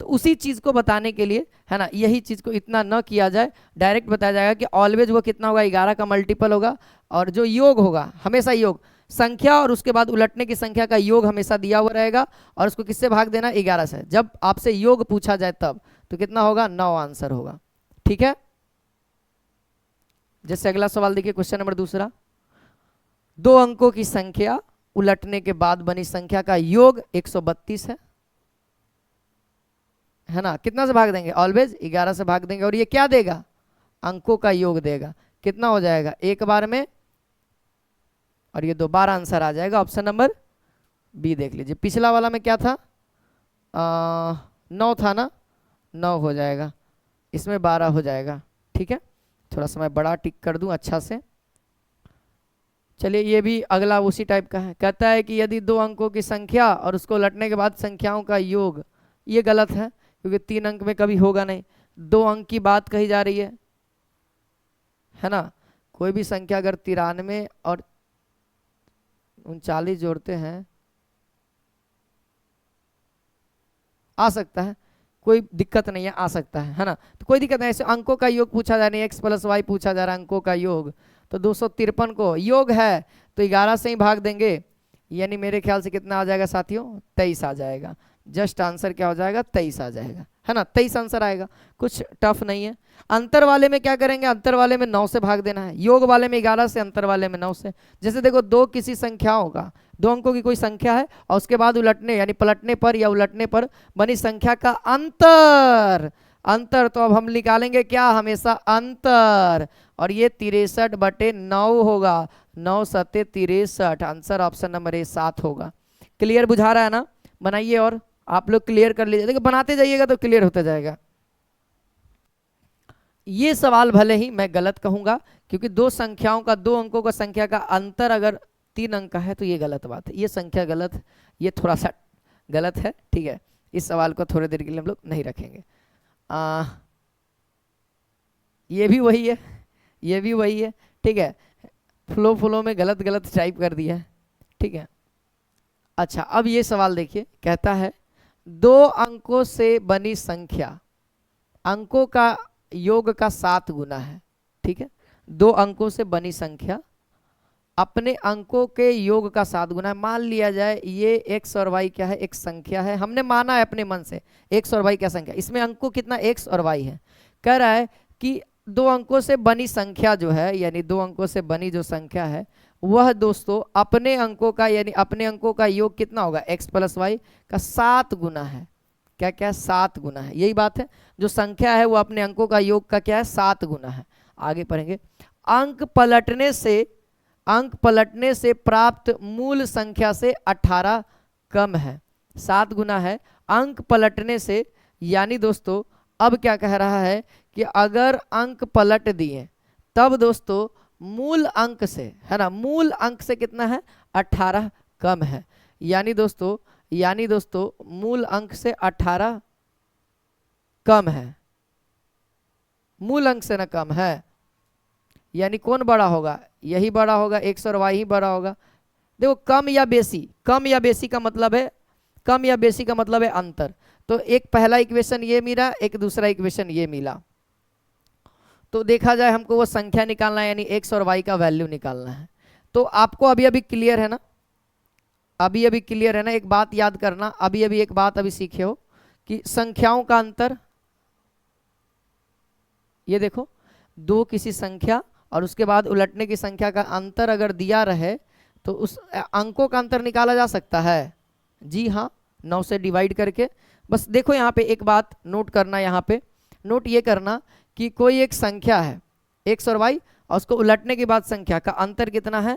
तो उसी चीज को बताने के लिए है ना, यही चीज को इतना न किया जाए, डायरेक्ट बताया जाएगा कि ऑलवेज वो कितना होगा, 11 का मल्टीपल होगा, और जो योग होगा हमेशा योग, संख्या और उसके बाद उलटने की संख्या का योग हमेशा दिया हुआ रहेगा, और उसको किससे भाग देना, 11 से। जब आपसे योग पूछा जाए तब तो कितना होगा, 9 आंसर होगा, ठीक है। जैसे अगला सवाल देखिए, क्वेश्चन नंबर 2, 2 अंकों की संख्या उलटने के बाद बनी संख्या का योग 132 है ना, कितना से भाग देंगे, ऑलवेज 11 से भाग देंगे, और ये क्या देगा, अंकों का योग देगा, कितना हो जाएगा, एक बार में, और ये दोबारा आंसर आ जाएगा, ऑप्शन नंबर बी देख लीजिए। पिछला वाला में क्या था, 9 था ना, 9 हो जाएगा, इसमें 12 हो जाएगा, ठीक है। थोड़ा सा मैं बड़ा टिक कर दूं अच्छा से। चलिए ये भी अगला उसी टाइप का है, कहता है कि यदि 2 अंकों की संख्या और उसको उलटने के बाद संख्याओं का योग, ये गलत है क्योंकि 3 अंक में कभी होगा नहीं, 2 अंक की बात कही जा रही है ना। कोई भी संख्या अगर 93 और 39 जोड़ते हैं, आ सकता है, कोई दिक्कत नहीं है, आ सकता है ना। तो कोई दिक्कत नहीं, ऐसे अंकों का योग पूछा जा रहा है, x प्लस वाई पूछा जा रहा है, अंकों का योग। तो 253 को योग है तो 11 से ही भाग देंगे, यानी मेरे ख्याल से कितना आ जाएगा साथियों, 23 आ जाएगा। जस्ट आंसर क्या हो जाएगा, 23 आ जाएगा, है ना, 23 आंसर आएगा, कुछ टफ नहीं है। अंतर वाले में क्या करेंगे, अंतर वाले में 9 से भाग देना है, योग वाले में 11 से, अंतर वाले में 9 से। जैसे देखो दो किसी संख्याओं का, दो अंकों की कोई संख्या है और उसके बाद उलटने यानी पलटने पर या उलटने पर बनी संख्या का अंतर, अंतर तो अब हम निकालेंगे क्या, हमेशा अंतर, और ये 63/9 होगा, 9 सत्ते 63, आंसर ऑप्शन नंबर ए 7 होगा। क्लियर बुझा रहा है ना, बनाइए और आप लोग क्लियर कर लीजिए, देखो बनाते जाइएगा तो क्लियर होता जाएगा। ये सवाल भले ही मैं गलत कहूंगा, क्योंकि दो संख्याओं का, दो अंकों का संख्या का अंतर अगर 3 अंक का है तो ये गलत बात है, ये संख्या गलत है, ये थोड़ा सा गलत है, ठीक है। इस सवाल को थोड़ी देर के लिए हम लोग नहीं रखेंगे। ये भी वही है, ये भी वही है, ठीक है, फ्लो में गलत गलत टाइप कर दिया है, ठीक है। अच्छा अब ये सवाल देखिए, कहता है 2 अंकों से बनी संख्या अंकों का योग का 7 गुना है, ठीक है। 2 अंकों से बनी संख्या अपने अंकों के योग का 7 गुना है। मान लिया जाए ये x और y क्या है, एक संख्या है, हमने माना है अपने मन से x और y क्या संख्या, इसमें अंकों कितना x और y है। कह रहा है कि 2 अंकों से बनी संख्या जो है, यानी 2 अंकों से बनी जो संख्या है वह दोस्तों अपने अंकों का, यानी अपने अंकों का योग कितना होगा, x प्लस वाई का 7 गुना है। क्या क्या, 7 गुना है, यही बात है, जो संख्या है वो अपने अंकों का योग का क्या है, 7 गुना है। आगे पढ़ेंगे, अंक पलटने से प्राप्त मूल संख्या से 18 कम है, 7 गुना है अंक पलटने से। यानी दोस्तों अब क्या कह रहा है कि अगर अंक पलट दिए तब दोस्तों मूल अंक से, है ना, मूल अंक से कितना है, 18 कम है। यानी दोस्तों मूल अंक से 18 कम है, मूल अंक से ना कम है, यानी कौन बड़ा होगा, यही बड़ा होगा, x और y ही बड़ा होगा। देखो कम या बेसी, कम या बेसी का मतलब है, कम या बेसी का मतलब है अंतर। तो एक पहला इक्वेशन ये मिला, एक दूसरा इक्वेशन ये मिला, तो देखा जाए हमको वो संख्या निकालना है, यानी x और y का वैल्यू निकालना है। तो आपको अभी अभी क्लियर है ना, अभी अभी क्लियर है ना। एक बात याद करना, अभी अभी एक बात अभी सीखे हो कि संख्याओं का अंतर, ये देखो दो किसी संख्या और उसके बाद उलटने की संख्या का अंतर अगर दिया रहे तो उस अंकों का अंतर निकाला जा सकता है। जी हाँ, 9 से डिवाइड करके। बस देखो यहाँ पे एक बात नोट करना, यहाँ पे नोट ये करना कि कोई एक संख्या है x और y और उसको उलटने के बाद संख्या का अंतर कितना है,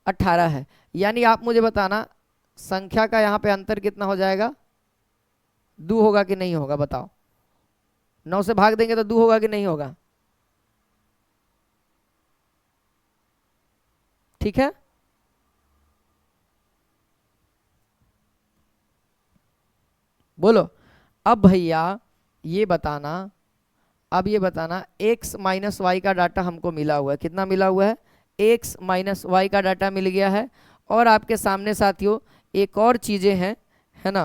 18 है। यानी आप मुझे बताना संख्या का यहाँ पे अंतर कितना हो जाएगा, 2 होगा कि नहीं होगा, बताओ। 9 से भाग देंगे तो 2 होगा कि नहीं होगा, ठीक है। बोलो अब भैया ये बताना, अब ये बताना x माइनस वाई का डाटा हमको मिला हुआ है, कितना मिला हुआ है, x माइनस वाई का डाटा मिल गया है। और आपके सामने साथियों एक और चीजें हैं, है ना,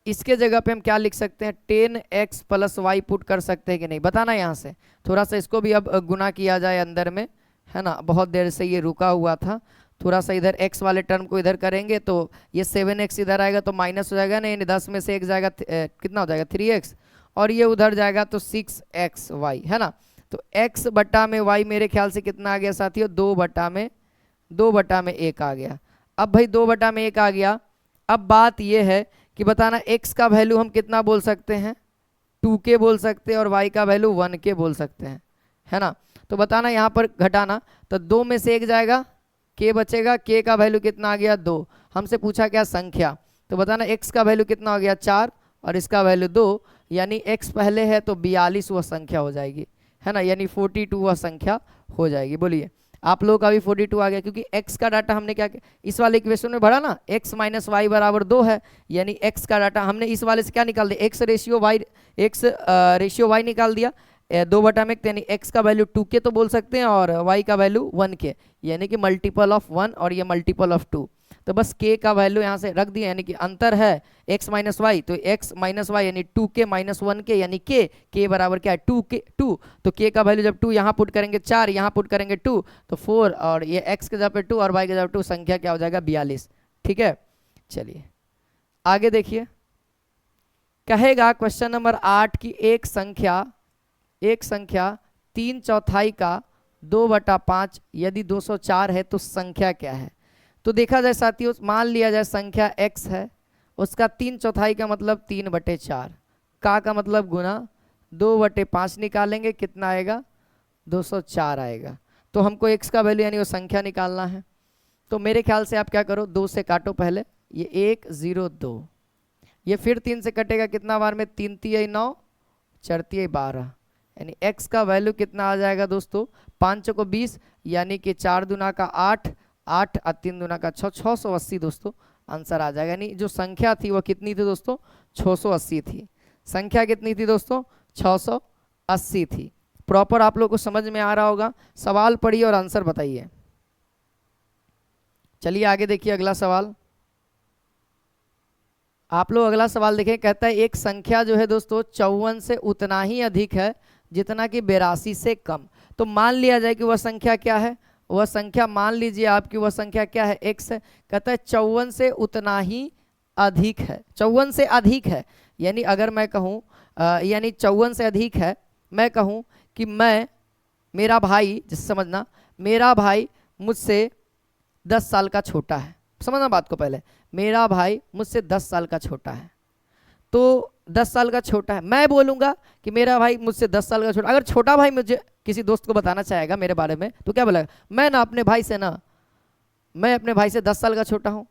इसके जगह पे हम क्या लिख सकते हैं, 10x प्लस वाई पुट कर सकते हैं कि नहीं, बताना। यहाँ से थोड़ा सा इसको भी अब गुना किया जाए अंदर में, है ना, बहुत देर से ये रुका हुआ था, थोड़ा सा इधर x वाले टर्म को इधर करेंगे तो ये 7x इधर आएगा तो माइनस हो जाएगा ना, यानी 10 में से 1 जाएगा, कितना हो जाएगा 3x, और ये उधर जाएगा तो 6xy, है ना। तो x बटा में y मेरे ख्याल से कितना आ गया साथियों, 2 बटा में 1 आ गया। अब भाई 2 बटा में 1 आ गया। अब बात ये है कि बताना x का वैल्यू हम कितना बोल सकते हैं, 2k बोल सकते हैं, और y का वैल्यू 1k बोल सकते हैं, है ना। तो बताना यहाँ पर घटाना, तो 2 में से 1 जाएगा, k बचेगा, k का वैल्यू कितना आ गया, 2। हमसे पूछा क्या, संख्या, तो बताना x का वैल्यू कितना हो गया, 4, और इसका वैल्यू 2, यानी x पहले है तो 42 वह संख्या हो जाएगी, है ना, यानी 42 वह संख्या हो जाएगी। बोलिए आप लोगों का भी 42 आ गया, क्योंकि x का डाटा हमने क्या किया, इस वाले इक्वेशन में भरा ना, x माइनस वाई बराबर 2 है, यानी x का डाटा हमने इस वाले से क्या निकाल दिया, x रेशियो y निकाल दिया, 2 बटा में, यानी x का वैल्यू 2k तो बोल सकते हैं और y का वैल्यू 1k, यानी कि मल्टीपल ऑफ 1 और ये मल्टीपल ऑफ 2। तो बस k का वैल्यू यहाँ से रख दिया, यानी कि अंतर है x माइनस वाई, तो x माइनस वाई यानी 2k माइनस 1k यानी k बराबर क्या है 2 तो k का वैल्यू जब 2 यहाँ पुट करेंगे 4, यहाँ पुट करेंगे 2 तो 4, और ये x के जगह पे 2 और y के जगह पे 2, संख्या क्या हो जाएगा 42। ठीक है, चलिए आगे देखिए। कहेगा क्वेश्चन नंबर 8 की एक संख्या 3/4 का 2/5 यदि 204 है तो संख्या क्या है। तो देखा जाए साथियों, मान लिया जाए संख्या x है, उसका 3/4 का मतलब 3/4, का मतलब गुना 2/5 निकालेंगे, कितना आएगा 204 आएगा। तो हमको x का वैल्यू यानी वो संख्या निकालना है। तो मेरे ख्याल से आप क्या करो, 2 से काटो पहले, ये 1 0 2, ये फिर 3 से कटेगा, कितना बार में 3 3 9 4 3 12, यानी x का वैल्यू कितना आ जाएगा दोस्तों 5 को 20, यानी कि 4 दूना का 8 8 और 3 दूना का 6 680 दोस्तों आंसर आ जाएगा। यानी जो संख्या थी वो कितनी थी दोस्तों 680 थी। संख्या कितनी थी दोस्तों 680 थी। प्रॉपर आप लोग को समझ में आ रहा होगा। सवाल पढ़िए और आंसर बताइए। चलिए आगे देखिए अगला सवाल। आप लोग अगला सवाल देखें, कहता है एक संख्या जो है दोस्तों 54 से उतना ही अधिक है जितना कि 82 से कम। तो मान लिया जाए कि वह संख्या क्या है, वह संख्या मान लीजिए आपकी वह संख्या क्या है x है। कहता है 54 से उतना ही अधिक है, 54 से अधिक है, यानी अगर मैं कहूँ यानी 54 से अधिक है, मैं कहूँ कि मेरा भाई, जिससे समझना मेरा भाई मुझसे 10 साल का छोटा है। समझना बात को, पहले मेरा भाई मुझसे 10 साल का छोटा है, तो 10 साल का छोटा है, मैं बोलूँगा कि मेरा भाई मुझसे 10 साल का छोटा। अगर छोटा भाई मुझे किसी दोस्त को बताना चाहेगा मेरे बारे में तो क्या बोलेगा, मैं अपने भाई से 10 साल का छोटा हूँ।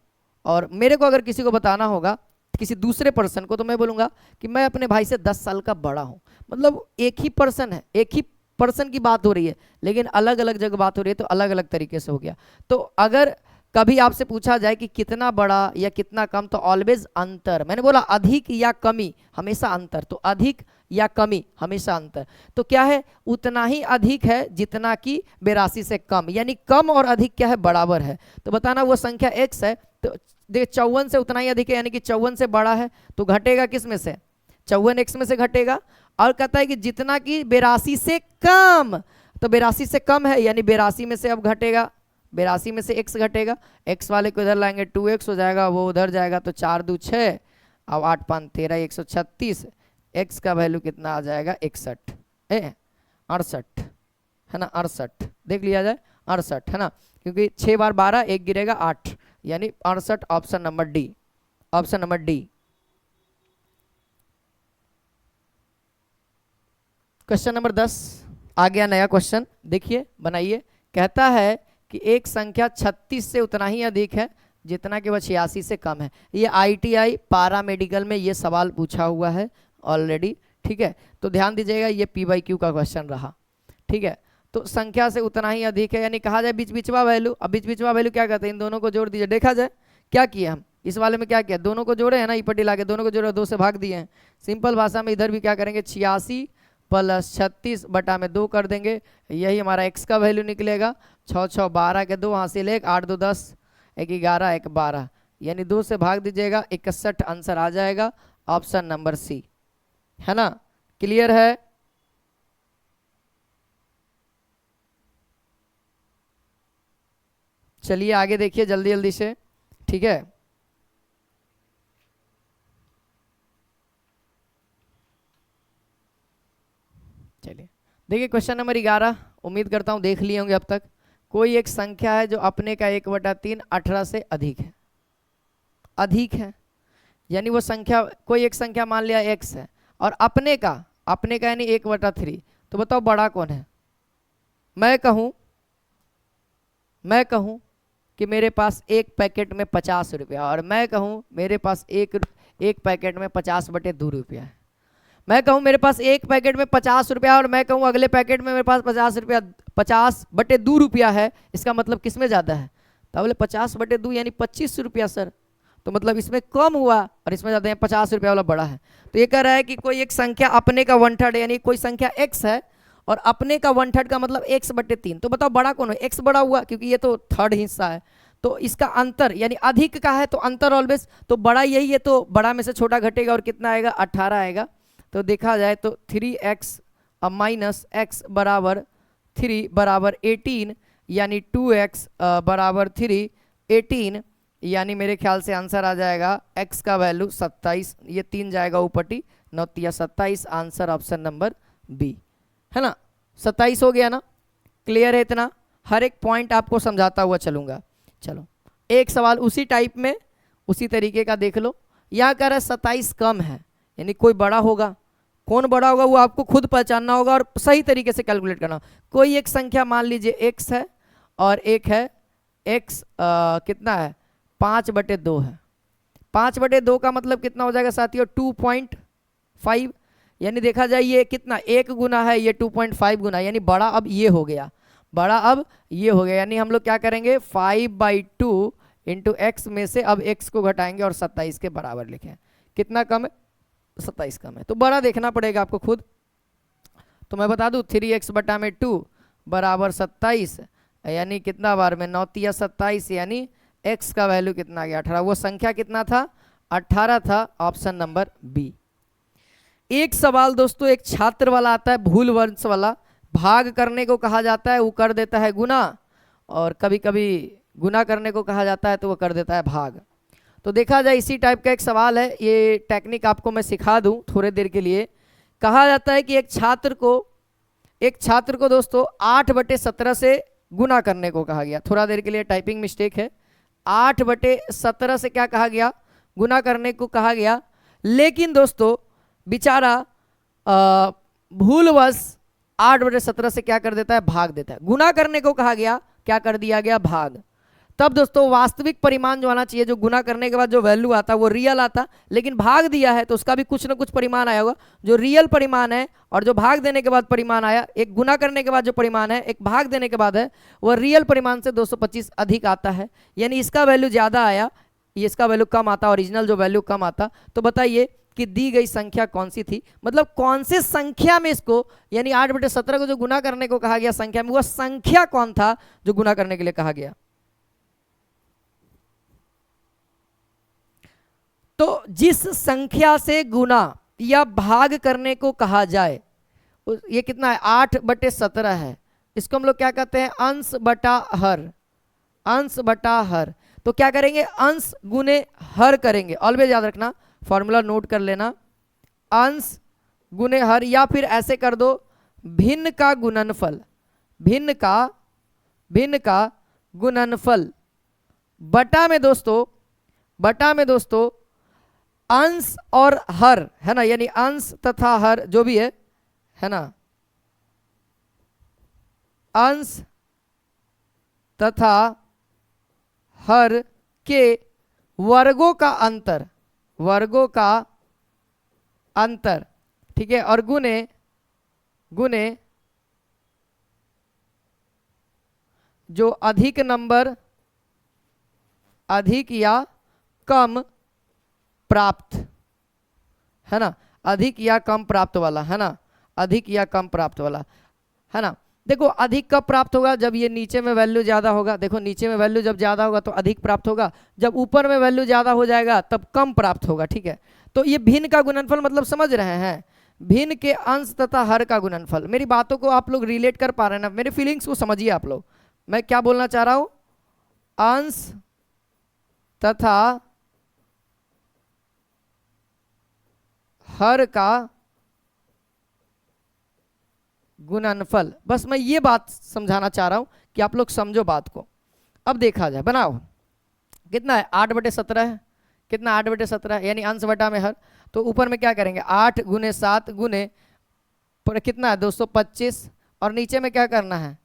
और मेरे को अगर किसी को बताना होगा किसी दूसरे पर्सन को, तो मैं बोलूँगा कि मैं अपने भाई से 10 साल का बड़ा हूँ। मतलब एक ही पर्सन है, एक ही पर्सन की बात हो रही है, लेकिन अलग अलग जगह बात हो रही है, तो अलग अलग तरीके से हो गया। तो अगर कभी आपसे पूछा जाए कि कितना बड़ा या कितना कम, तो ऑलवेज अंतर। मैंने बोला अधिक या कमी, हमेशा अंतर, तो अधिक या कमी हमेशा अंतर। तो क्या है, उतना ही अधिक है जितना कि 82 से कम, यानी कम और अधिक क्या है बराबर है। तो बताना वो संख्या x है, तो देख 54 से उतना ही अधिक है, यानी कि 54 से बड़ा है, तो घटेगा किस में से, 54 x में से घटेगा। और कहता है कि जितना कि 82 से कम, तो 82 से कम है, यानी 82 में से अब घटेगा, 82 में से x घटेगा, x वाले को इधर लाएंगे 2x हो जाएगा, वो उधर जाएगा, तो 4 2 6, अब 8 5 13 136, x का वैल्यू कितना आ जाएगा 68 है ना, 68 देख लिया जाए 68 है ना, क्योंकि 6 बार 12 एक गिरेगा 8, यानी 68 option number D, option number D. Question number 10 आ गया नया क्वेश्चन, देखिए बनाइए। कहता है कि एक संख्या 36 से उतना ही अधिक है जितना कि वह 86 से कम है। ये ITI पारा मेडिकल में ये सवाल पूछा हुआ है ऑलरेडी, ठीक है। तो ध्यान दीजिएगा, ये PYQ का क्वेश्चन रहा, ठीक है। तो संख्या से उतना ही अधिक है, यानी कहा जाए बीच बीचवा वैल्यू। अब बीच बीचवा वैल्यू क्या कहते हैं, इन दोनों को जोड़ दीजिए। देखा जाए क्या किया हम इस वाले में, क्या किया, दोनों को जोड़े हैं ना, इपट्टी ला के दोनों को जोड़े, 2 से भाग दिए हैं। सिंपल भाषा में इधर भी क्या करेंगे, 86 + 36 बटा में 2 कर देंगे, यही हमारा x का वैल्यू निकलेगा। 6 6 12 के 2 हासिल 1, 8 2 10, 1 11 1 12, यानी 2 से भाग दीजिएगा, 61 आंसर आ जाएगा, ऑप्शन नंबर सी, है ना। क्लियर है। चलिए आगे देखिए जल्दी जल्दी से, ठीक है। चलिए देखिए क्वेश्चन नंबर 11, उम्मीद करता हूं देख लिए होंगे अब तक। कोई एक संख्या है जो अपने का 1/3 18 से अधिक है, अधिक है, यानी वो संख्या, कोई एक संख्या मान लिया x है, और अपने का यानी 1/3, तो बताओ बड़ा कौन है। मैं कहूं कि मेरे पास एक पैकेट में 50 रुपया, और मैं कहूं मेरे पास एक पैकेट में 50/2 रुपया है। मैं कहूं मेरे पास एक पैकेट में 50 रुपया, और मैं कहूं अगले पैकेट में मेरे पास 50/2 रुपया है। इसका मतलब किस में ज़्यादा है, तो बोले 50/2 यानी 25 रुपया सर, तो मतलब इसमें कम हुआ और इसमें ज़्यादा है, 50 रुपया वाला बड़ा है। तो ये कह रहा है कि कोई एक संख्या अपने का 1/3 यानी कोई संख्या x है और अपने का 1/3 का मतलब x/3, तो बताओ बड़ा कौन है, x बड़ा हुआ, क्योंकि ये तो थर्ड हिस्सा है, तो इसका अंतर यानी अधिक का है तो अंतर ऑलवेज, तो बड़ा यही है तो बड़ा में से छोटा घटेगा और कितना आएगा 18 आएगा। तो देखा जाए तो 3x माइनस एक्स बराबर 3 बराबर 18 यानी 2x बराबर 3 18 यानी मेरे ख्याल से आंसर आ जाएगा x का वैल्यू 27, ये 3 जाएगा ऊपटी 9 या 27, आंसर ऑप्शन नंबर बी है ना। 27 हो गया ना, क्लियर है इतना, हर एक पॉइंट आपको समझाता हुआ चलूंगा। चलो एक सवाल उसी टाइप में उसी तरीके का देख लो। यहाँ कह रहा है 27 कम है यानी कोई बड़ा होगा, कौन बड़ा होगा वो आपको खुद पहचानना होगा और सही तरीके से कैलकुलेट करना। कोई एक संख्या मान लीजिए x है और एक है x कितना है 5/2 है। 5/2 का मतलब कितना हो जाएगा साथियों 2.5, यानी देखा जाए ये कितना 1 गुना है, ये 2.5 गुना, यानी बड़ा अब ये हो गया, बड़ा अब ये हो गया। यानी हम लोग क्या करेंगे 5/2 इंटू एक्स में से अब x को घटाएंगे और 27 के बराबर लिखें। कितना कम है 27 कम है, तो बड़ा देखना पड़ेगा आपको खुद। तो मैं बता दूं 3x/2 बराबर 27 यानी कितना बार में 9 या 27 यानी x का वैल्यू कितना आ गया 18। वो संख्या कितना था 18 था, ऑप्शन नंबर बी। एक सवाल दोस्तों एक छात्र वाला आता है भूल वंश वाला, भाग करने को कहा जाता है वो कर देता है गुना, और कभी कभी गुना करने को कहा जाता है तो वो कर देता है भाग। तो देखा जाए इसी टाइप का एक सवाल है, ये टेक्निक आपको मैं सिखा दूं थोड़े देर के लिए। कहा जाता है कि एक छात्र को दोस्तों 8/17 से गुना करने को कहा गया। थोड़ा देर के लिए टाइपिंग मिस्टेक है, 8/17 से क्या कहा गया गुना करने को कहा गया, लेकिन दोस्तों बेचारा भूलवश 8/17 से क्या कर देता है भाग देता है। गुना करने को कहा गया, क्या कर दिया गया भाग। तब दोस्तों वास्तविक परिमाण जो आना चाहिए, जो गुना करने के बाद जो वैल्यू आता वो रियल आता, लेकिन भाग दिया है तो उसका भी कुछ ना कुछ परिमाण आया होगा। जो रियल परिमाण है और जो भाग देने के बाद परिमाण आया, एक गुना करने के बाद जो परिमाण है एक भाग देने के बाद है, वह रियल परिमाण से 225 अधिक आता है, यानी इसका वैल्यू ज़्यादा आया, ये इसका वैल्यू कम आता, ओरिजिनल जो वैल्यू कम आता। तो बताइए कि दी गई संख्या कौन सी थी, मतलब कौन से संख्या में इसको यानी 8/17 को जो गुना करने को कहा गया संख्या में, वह संख्या कौन था जो गुना करने के लिए कहा गया। तो जिस संख्या से गुना या भाग करने को कहा जाए, ये कितना है 8/17 है, इसको हम लोग क्या कहते हैं अंश बटा हर, अंश बटा हर। तो क्या करेंगे अंश गुने हर करेंगे, ऑलवेज याद रखना फॉर्मूला नोट कर लेना, अंश गुने हर, या फिर ऐसे कर दो भिन्न का गुणनफल, भिन्न का गुणनफल बटा में दोस्तों अंश और हर है ना, यानी अंश तथा हर जो भी है ना, अंश तथा हर के वर्गों का अंतर, ठीक है, और गुने जो अधिक नंबर अधिक या कम प्राप्त है ना, अधिक या कम प्राप्त वाला है ना, अधिक या कम प्राप्त वाला है ना। देखो अधिक कब प्राप्त होगा जब ये नीचे में वैल्यू ज्यादा होगा, देखो नीचे में वैल्यू जब ज्यादा होगा तो अधिक प्राप्त होगा, जब ऊपर में वैल्यू ज्यादा हो जाएगा तब कम प्राप्त होगा, ठीक है। तो ये भिन्न का गुणनफल मतलब समझ रहे हैं, भिन्न के अंश तथा हर का गुणनफल। मेरी बातों को आप लोग रिलेट कर पा रहे हैं ना, मेरी फीलिंग्स को समझिए आप लोग, मैं क्या बोलना चाह रहा हूं, अंश तथा हर का गुणनफल, बस मैं ये बात समझाना चाह रहा हूं कि आप लोग समझो बात को। अब देखा जाए बनाओ कितना है 8/17 है, कितना 8/17 है यानी अंश बटा में हर, तो ऊपर में क्या करेंगे 8 गुने 7 गुने पर कितना है 225, और नीचे में क्या करना है,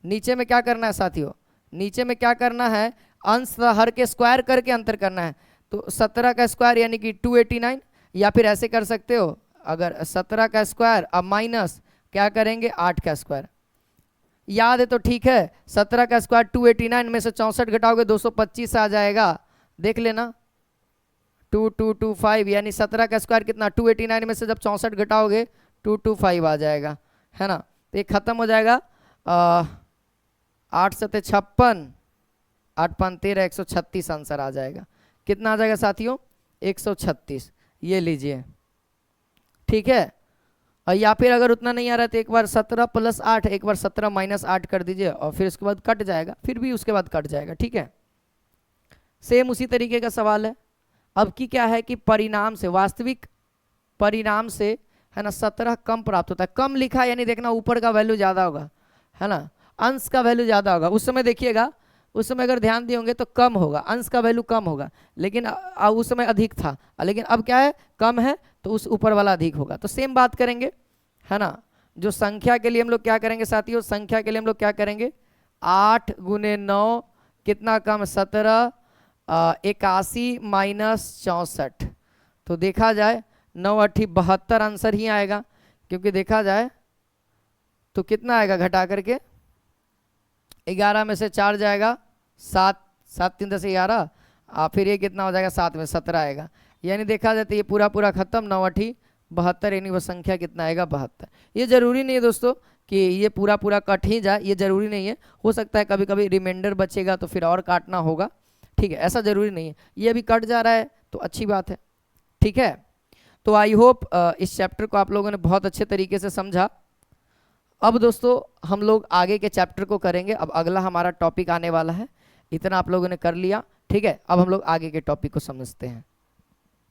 नीचे में क्या करना है साथियों, नीचे में क्या करना है अंश हर के स्क्वायर करके अंतर करना है। तो 17 का स्क्वायर यानी कि 289, या फिर ऐसे कर सकते हो अगर 17 का स्क्वायर अब माइनस क्या करेंगे 8 का स्क्वायर, याद है तो ठीक है। 17 का स्क्वायर 289 में से 64 घटाओगे 225 आ जाएगा, देख लेना 2225, यानी 17 का स्क्वायर कितना 289 में से जब 64 घटाओगे 225 आ जाएगा, है ना। तो ये खत्म हो जाएगा 8 × 7 = 56, 8 5 13, 136 आंसर आ जाएगा। कितना आ जाएगा साथियों? 136। ये लीजिए, ठीक है। और या फिर अगर उतना नहीं आ रहा तो एक बार 17 + 8, एक बार 17 - 8 कर दीजिए और फिर उसके बाद कट जाएगा, फिर भी उसके बाद कट जाएगा, ठीक है। सेम उसी तरीके का सवाल है। अब की क्या है कि परिणाम से, वास्तविक परिणाम से है ना 17 कम प्राप्त होता है। कम लिखा यानी देखना ऊपर का वैल्यू ज़्यादा होगा, है ना, अंश का वैल्यू ज़्यादा होगा। उस समय देखिएगा, उस समय अगर ध्यान दिए होंगे तो कम होगा, अंश का वैल्यू कम होगा, लेकिन उस समय अधिक था, लेकिन अब क्या है, कम है तो उस ऊपर वाला अधिक होगा। तो सेम बात करेंगे, है ना। जो संख्या के लिए हम लोग क्या करेंगे साथियों, संख्या के लिए हम लोग क्या करेंगे, 8 × 9 कितना कम, 17, 81 - 64। तो देखा जाए 9 × 8 = 72 आंसर ही आएगा, क्योंकि देखा जाए तो कितना आएगा घटा करके, 11 में से 4 जाएगा 7, 7 3 10 11, फिर ये कितना हो जाएगा, 7 में 17 आएगा। यानी देखा जाए तो ये पूरा पूरा खत्म, 9 × 8 = 72, यानी वो संख्या कितना आएगा, 72। ये जरूरी नहीं है दोस्तों कि ये पूरा पूरा कट ही जाए, ये जरूरी नहीं है, हो सकता है कभी कभी रिमाइंडर बचेगा तो फिर और काटना होगा, ठीक है, ऐसा जरूरी नहीं है। ये अभी कट जा रहा है तो अच्छी बात है, ठीक है। तो आई होप इस चैप्टर को आप लोगों ने बहुत अच्छे तरीके से समझा। अब दोस्तों हम लोग आगे के चैप्टर को करेंगे, अब अगला हमारा टॉपिक आने वाला है। इतना आप लोगों ने कर लिया, ठीक है। अब हम लोग आगे के टॉपिक को समझते हैं।